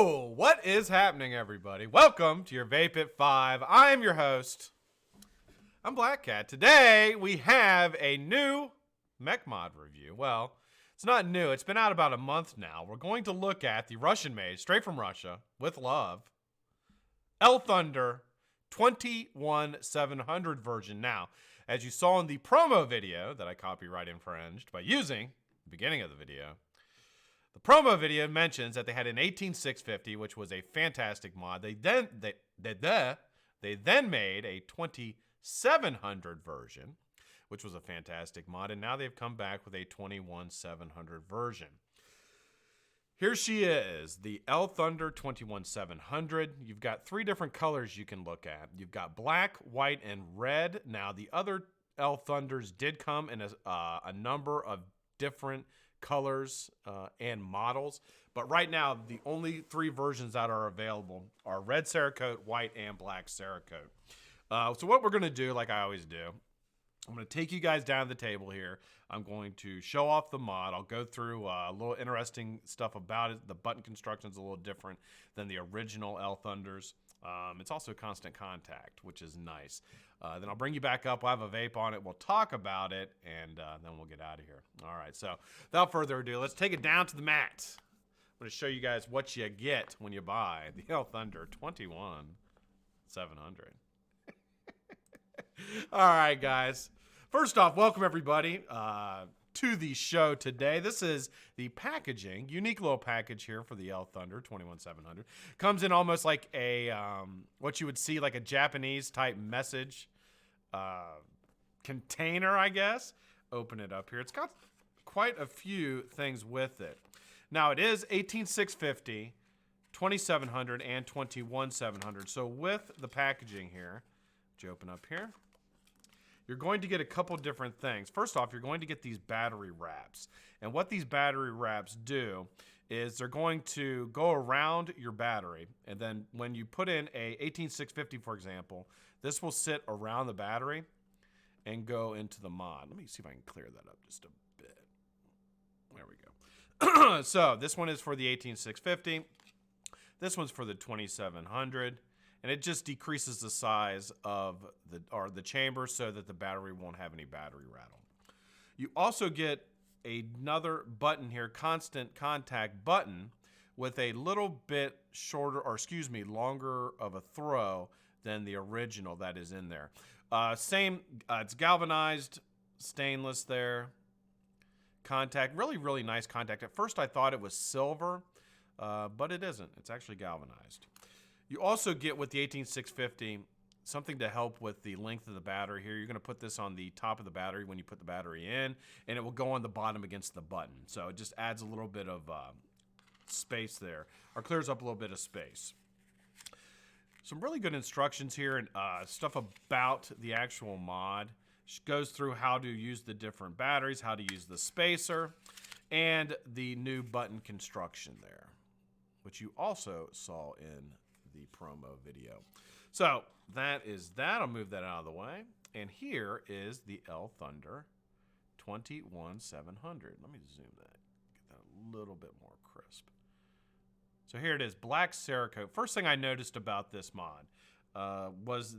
Yo, what is happening, everybody? Welcome to your Vape at 5. I'm your host. I'm BlackCat. Today, we have a new Mech mod review. Well, it's not new. It's been out about a month now. We're going to look at the Russian-made, straight from Russia, with love, ELThunder 21700 version. Now, as you saw in the promo video that I copyright infringed by using the beginning of the video, the promo video mentions that they had an 18650, which was a fantastic mod. They then made a 2700 version, which was a fantastic mod, and now they've come back with a 21700 version. Here she is, the ELThunder 21700. You've got three different colors you can look at. You've got black, white, and red. Now, the other ELThunders did come in a number of different colors and models, but right now the only three versions that are available are red Cerakote, white, and black Cerakote. So what we're going to do, like I always do, I'm going to take you guys down to the table here. I'm going to show off the mod. I'll go through a little interesting stuff about it. The button construction is a little different than the original ELThunders. It's also constant contact, which is nice. Then I'll bring you back up. We'll have a vape on it. We'll talk about it, and then we'll get out of here. All right, so without further ado, let's take it down to the mat. I'm going to show you guys what you get when you buy the ELThunder 21700. All right, guys. First off, welcome everybody to the show today. This is the packaging, unique little package here for the ELThunder 21700. Comes in almost like a what you would see like a Japanese type message container, I guess. Open it up here. It's got quite a few things with it. Now it is 18650, 2700, and 21700. So with the packaging here, which you open up here, you're going to get a couple different things. First off, you're going to get these battery wraps. And what these battery wraps do is they're going to go around your battery. And then when you put in a 18650, for example, this will sit around the battery and go into the mod. Let me see if I can clear that up just a bit. There we go. So this one is for the 18650. This one's for the 2700. And it just decreases the size of the chamber so that the battery won't have any battery rattle. You also get another button here, constant contact button, with a little bit shorter, or excuse me, longer of a throw than the original that is in there. It's galvanized stainless there. Contact, really, really nice contact. At first I thought it was silver, but it isn't. It's actually galvanized. You also get with the 18650 something to help with the length of the battery here. You're going to put this on the top of the battery when you put the battery in, and it will go on the bottom against the button. So it just adds a little bit of space there, or clears up a little bit of space. Some really good instructions here and stuff about the actual mod. It goes through how to use the different batteries, how to use the spacer, and the new button construction there, which you also saw in the promo video. So that is that. I'll move that out of the way. And here is the ELThunder 21700. Let me zoom that, get that a little bit more crisp. So here it is, black Cerakote. First thing I noticed about this mod was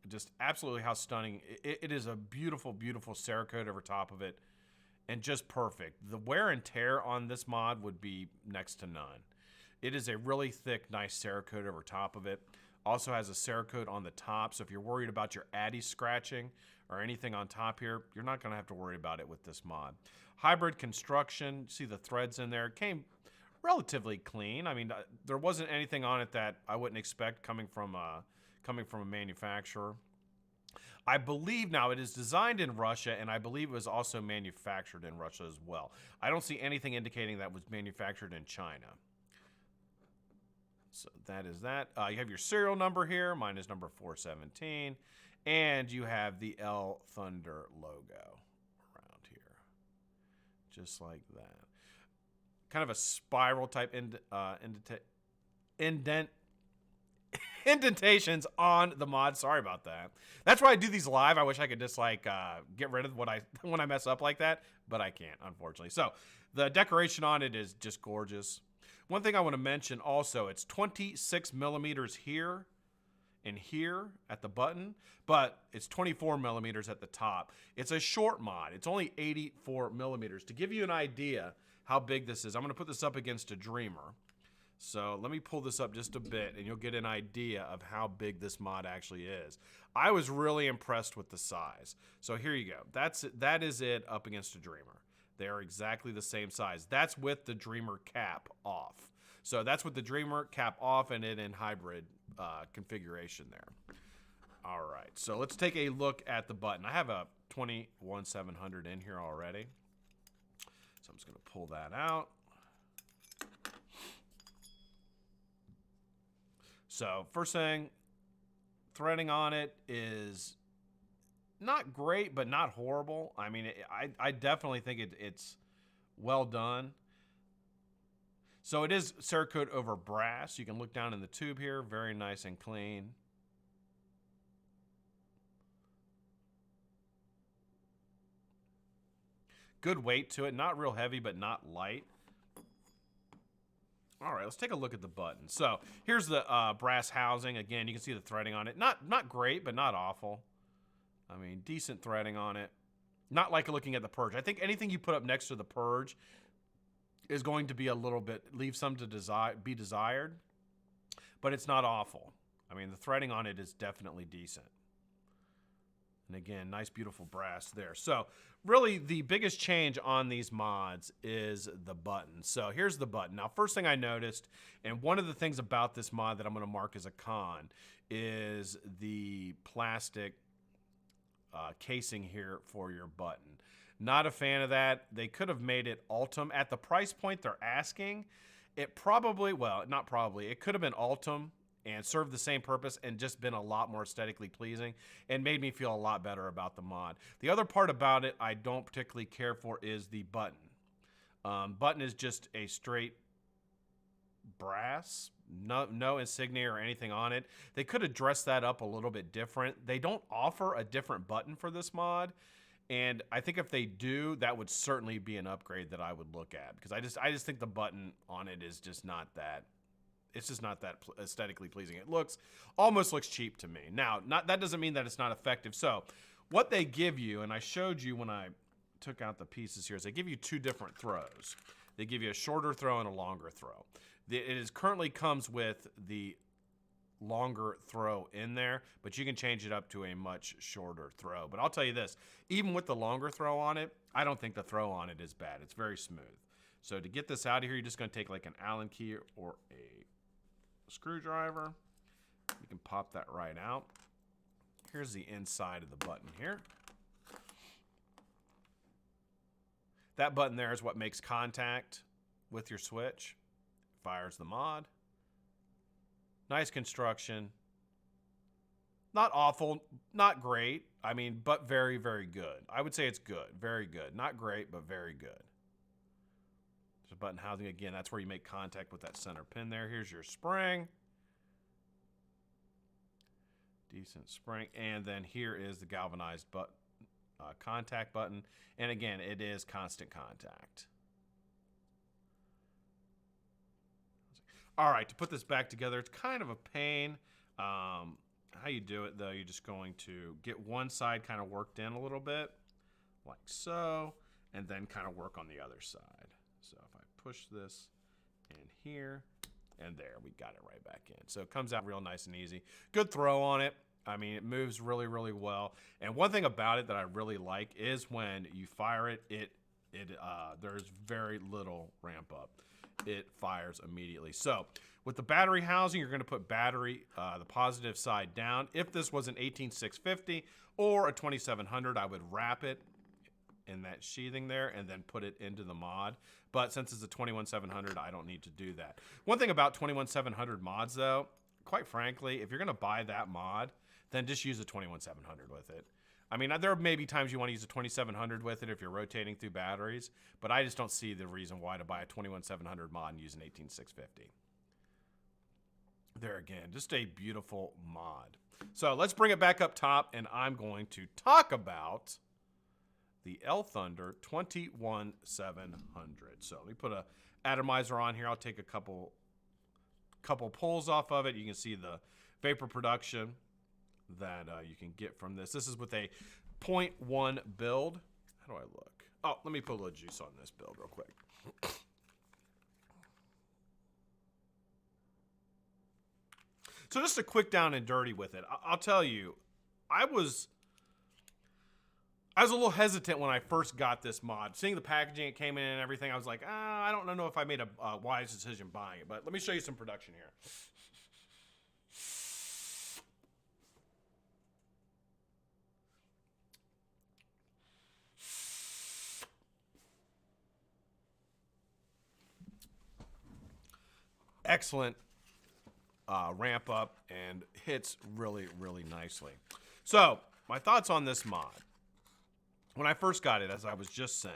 just absolutely how stunning. It is a beautiful, beautiful Cerakote over top of it, and just perfect. The wear and tear on this mod would be next to none. It is a really thick, nice Cerakote over top of it. Also has a Cerakote on the top, so if you're worried about your addy scratching or anything on top here, you're not going to have to worry about it with this mod. Hybrid construction, see the threads in there. It came relatively clean. I mean, there wasn't anything on it that I wouldn't expect coming from a manufacturer. I believe now it is designed in Russia, and I believe it was also manufactured in Russia as well. I don't see anything indicating that was manufactured in China. So that is that. You have your serial number here. Mine is number 417. And you have the ELThunder logo around here. Just like that. Kind of a spiral type indentations on the mod. Sorry about that. That's why I do these live. I wish I could just like get rid of when I mess up like that, but I can't, unfortunately. So the decoration on it is just gorgeous. One thing I want to mention also, it's 26 millimeters here and here at the button, but it's 24 millimeters at the top. It's a short mod. It's only 84 millimeters. To give you an idea how big this is, I'm going to put this up against a Dreamer. So let me pull this up just a bit and you'll get an idea of how big this mod actually is. I was really impressed with the size. So here you go. That is it up against a Dreamer. They are exactly the same size. That's with the Dreamer cap off. So that's with the Dreamer cap off and it in hybrid configuration there. All right, so let's take a look at the button. I have a 21700 in here already. So I'm just gonna pull that out. So first thing, threading on it is not great, but not horrible. I mean, I definitely think it's well done. So it is Cerakote over brass. You can look down in the tube here, very nice and clean. Good weight to it, not real heavy, but not light. All right, let's take a look at the button. So here's the brass housing. Again, you can see the threading on it. Not great, but not awful. I mean, decent threading on it. Not like looking at the Purge. I think anything you put up next to the Purge is going to be a little bit, leave some to be desired, but it's not awful. I mean, the threading on it is definitely decent. And again, nice, beautiful brass there. So really the biggest change on these mods is the button. So here's the button. Now, first thing I noticed, and one of the things about this mod that I'm going to mark as a con, is the plastic casing here for your button. Not a fan of that. They could have made it Ultim. At the price point they're asking, it probably, well, not probably, it could have been Ultim and served the same purpose and just been a lot more aesthetically pleasing and made me feel a lot better about the mod. The other part about it I don't particularly care for is the button. Button is just a straight brass, no insignia or anything on it. They could have dressed that up a little bit different. They don't offer a different button for this mod, and I think if they do, that would certainly be an upgrade that I would look at, because I just think the button on it is just not that. It's just not that aesthetically pleasing. It almost looks cheap to me. Now, that doesn't mean that it's not effective. So what they give you, and I showed you when I took out the pieces here, is they give you two different throws. They give you a shorter throw and a longer throw. It currently comes with the longer throw in there, but you can change it up to a much shorter throw. But I'll tell you this, even with the longer throw on it, I don't think the throw on it is bad. It's very smooth. So to get this out of here, you're just going to take like an Allen key or a screwdriver. You can pop that right out. Here's the inside of the button here. That button there is what makes contact with your switch. Fires the mod. Nice construction. Not awful, not great. I mean, but very, very good. I would say it's good, very good. Not great, but very good. There's a button housing again. That's where you make contact with that center pin there. Here's your spring. Decent spring. And then here is the galvanized contact button. And again, it is constant contact. All right, to put this back together, it's kind of a pain. How you do it, though, you're just going to get one side kind of worked in a little bit, like so, and then kind of work on the other side. So if I push this in here, and there, we got it right back in. So it comes out real nice and easy. Good throw on it. I mean, it moves really, really well. And one thing about it that I really like is when you fire it, there's very little ramp up. It fires immediately. So with the battery housing, you're going to put battery, the positive side down. If this was an 18650 or a 2700, I would wrap it in that sheathing there and then put it into the mod. But since it's a 21700, I don't need to do that. One thing about 21700 mods, though, quite frankly, if you're going to buy that mod, then just use a 21700 with it. I mean, there may be times you want to use a 2700 with it if you're rotating through batteries, but I just don't see the reason why to buy a 21700 mod and use an 18650. There again, just a beautiful mod. So let's bring it back up top, and I'm going to talk about the El Thunder 21700. So let me put a atomizer on here. I'll take a couple pulls off of it. You can see the vapor production that you can get from this. This is with a 0.1 build. How do I look? Oh, let me put a little juice on this build real quick. So just a quick down and dirty with it. I'll tell you, I was a little hesitant when I first got this mod. Seeing the packaging it came in and everything, I was like, I don't know if I made a wise decision buying it. But let me show you some production here. Excellent ramp up and hits really, really nicely. So my thoughts on this mod. When I first got it, as I was just saying,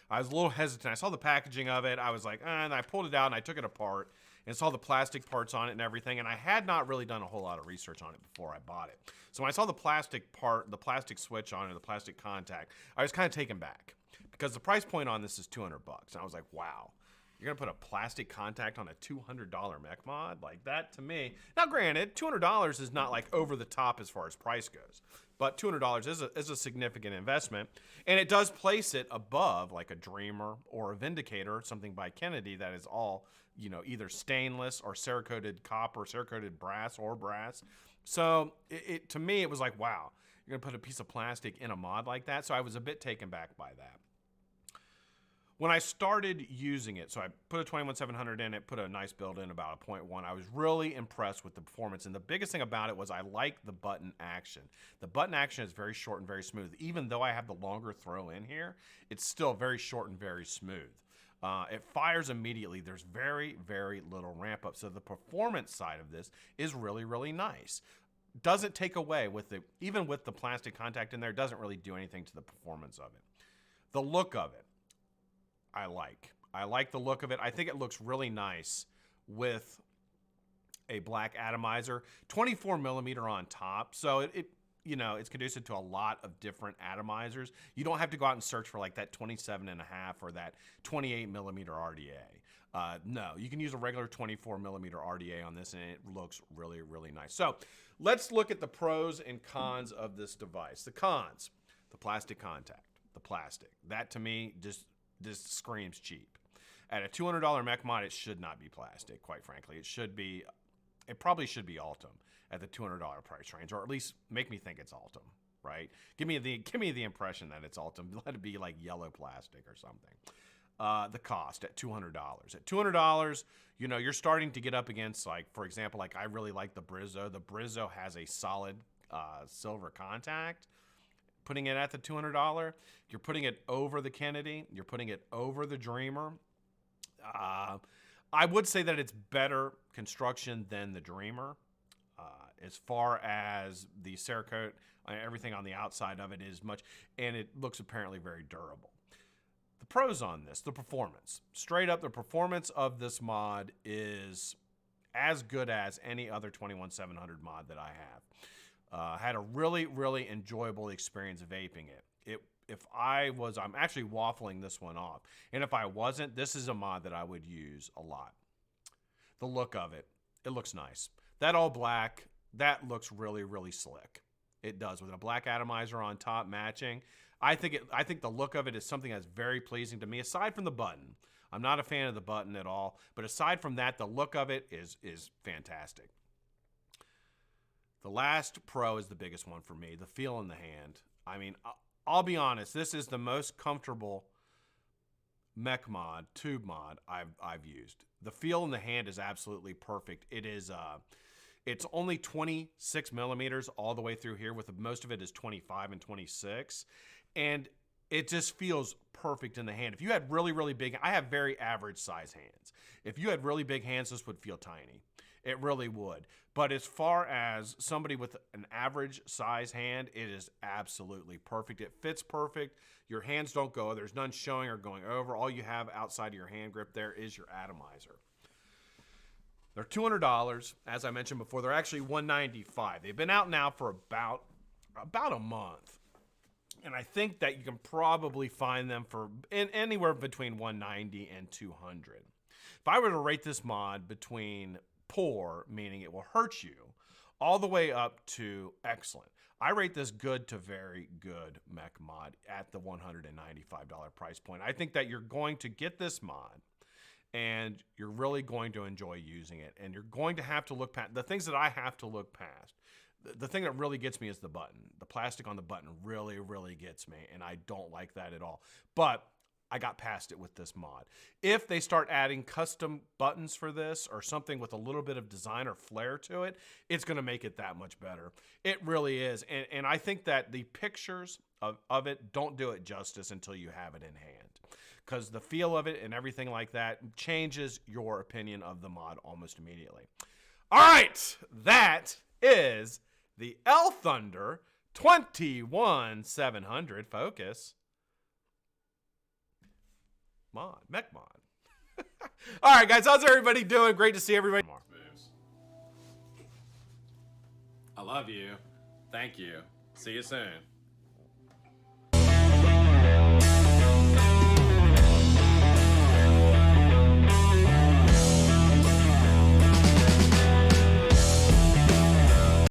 I was a little hesitant. I saw the packaging of it. I was like, and I pulled it out and I took it apart and saw the plastic parts on it and everything. And I had not really done a whole lot of research on it before I bought it. So when I saw the plastic part, the plastic switch on it, the plastic contact, I was kind of taken back because the price point on this is $200. And I was like, wow. You're going to put a plastic contact on a $200 mech mod? Like that to me. Now granted, $200 is not like over the top as far as price goes. But $200 is a significant investment. And it does place it above like a Dreamer or a Vindicator, something by Kennedy that is all, you know, either stainless or Cerakoted copper, Cerakoted brass or brass. So to me, it was like, wow, you're going to put a piece of plastic in a mod like that? So I was a bit taken back by that. When I started using it, so I put a 21700 in it, put a nice build in about a 0.1. I was really impressed with the performance. And the biggest thing about it was I like the button action. The button action is very short and very smooth. Even though I have the longer throw in here, it's still very short and very smooth. It fires immediately. There's very, very little ramp up. So the performance side of this is really, really nice. Doesn't take away with the, even with the plastic contact in there, it doesn't really do anything to the performance of it. The look of it. I like the look of it. I think it looks really nice with a black atomizer, 24 millimeter on top. So it you know, it's conducive to a lot of different atomizers. You don't have to go out and search for like that 27.5 or that 28 millimeter RDA. No, you can use a regular 24 millimeter RDA on this and it looks really, really nice. So let's look at the pros and cons of this device. The cons, the plastic contact, the plastic. That to me just this screams cheap. At a $200 mech mod, it should not be plastic, quite frankly. It probably should be Altum at the $200 price range, or at least make me think it's Altum, right? Give me the impression that it's Altum. Let it be like yellow plastic or something. The cost at $200. At $200, you know, you're starting to get up against, like, for example, like I really like the Brizzo. The Brizzo has a solid silver contact. Putting it at the $200, you're putting it over the Kennedy, you're putting it over the Dreamer. I would say that it's better construction than the Dreamer. As far as the Cerakote, everything on the outside of it is much, and it looks apparently very durable. The pros on this, the performance. Straight up, the performance of this mod is as good as any other 21700 mod that I have. Had a really, really enjoyable experience vaping it. I'm actually waffling this one off. And if I wasn't, this is a mod that I would use a lot. The look of it, it looks nice. That all black, that looks really, really slick. It does, with a black atomizer on top matching. I think the look of it is something that's very pleasing to me, aside from the button. I'm not a fan of the button at all, but aside from that, the look of it is fantastic. The last pro is the biggest one for me, the feel in the hand. I mean, I'll be honest, this is the most comfortable mech mod, tube mod I've used. The feel in the hand is absolutely perfect. It's only 26 millimeters all the way through here, with most of it is 25 and 26. And it just feels perfect in the hand. If you had really, really big, I have very average size hands. If you had really big hands, this would feel tiny. It really would. But as far as somebody with an average size hand, it is absolutely perfect. It fits perfect. Your hands don't go. There's none showing or going over. All you have outside of your hand grip there is your atomizer. They're $200. As I mentioned before, they're actually $195. They've been out now for about a month. And I think that you can probably find them for anywhere between $190 and $200. If I were to rate this mod between poor, meaning it will hurt you, all the way up to excellent, I rate this good to very good mech mod at the $195 price point. I think that you're going to get this mod and you're really going to enjoy using it. And you're going to have to look past the things that I have to look past. The thing that really gets me is the button. The plastic on the button really, really gets me, and I don't like that at all. But I got past it with this mod. If they start adding custom buttons for this or something with a little bit of design or flair to it, it's going to make it that much better. It really is. And I think that the pictures of it don't do it justice until you have it in hand, because the feel of it and everything like that changes your opinion of the mod almost immediately. All right, that is the L Thunder 21700 Focus mod, mech mod. All right, guys, how's everybody doing? Great to see everybody. I love you. Thank you. See you soon.